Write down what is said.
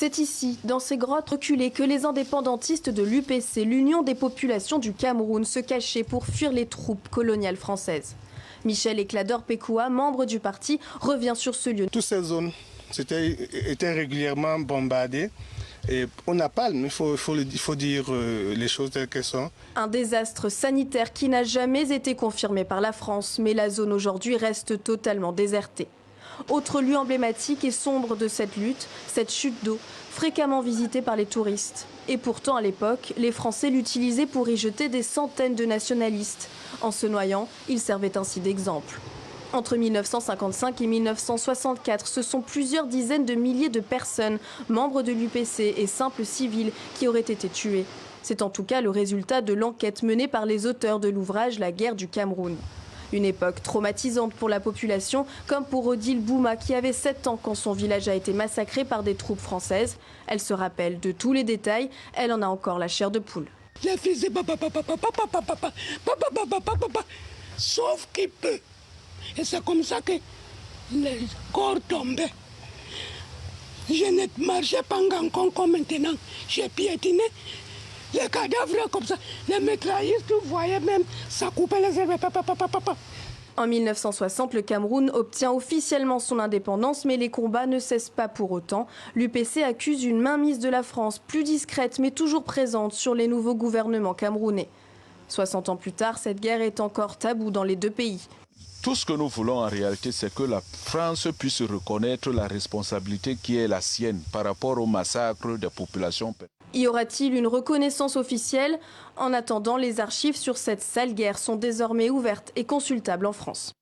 C'est ici, dans ces grottes reculées, que les indépendantistes de l'UPC, l'Union des populations du Cameroun, se cachaient pour fuir les troupes coloniales françaises. Michel Eklador-Pekoua, membre du parti, revient sur ce lieu. Toutes ces zones étaient régulièrement bombardées. Et on n'a pas, il faut dire les choses telles qu'elles sont. Un désastre sanitaire qui n'a jamais été confirmé par la France, mais la zone aujourd'hui reste totalement désertée. Autre lieu emblématique et sombre de cette lutte, cette chute d'eau, fréquemment visitée par les touristes. Et pourtant, à l'époque, les Français l'utilisaient pour y jeter des centaines de nationalistes. En se noyant, ils servaient ainsi d'exemple. Entre 1955 et 1964, ce sont plusieurs dizaines de milliers de personnes, membres de l'UPC et simples civils, qui auraient été tués. C'est en tout cas le résultat de l'enquête menée par les auteurs de l'ouvrage La guerre du Cameroun. Une époque traumatisante pour la population, comme pour Odile Bouma qui avait 7 ans quand son village a été massacré par des troupes françaises. Elle se rappelle de tous les détails, elle en a encore la chair de poule. Les fils de sauf qu'il peut. Et c'est comme ça que les corps tombaient. Je ne marchais pas encore comme maintenant. J'ai piétiné. Les cadavres comme ça, les mitrailleuses, vous voyez même, ça coupait les herbes. En 1960, le Cameroun obtient officiellement son indépendance, mais les combats ne cessent pas pour autant. L'UPC accuse une mainmise de la France, plus discrète mais toujours présente sur les nouveaux gouvernements camerounais. 60 ans plus tard, cette guerre est encore taboue dans les deux pays. Tout ce que nous voulons en réalité, c'est que la France puisse reconnaître la responsabilité qui est la sienne par rapport au massacre des populations. Y aura-t-il une reconnaissance officielle? En attendant, les archives sur cette sale guerre sont désormais ouvertes et consultables en France.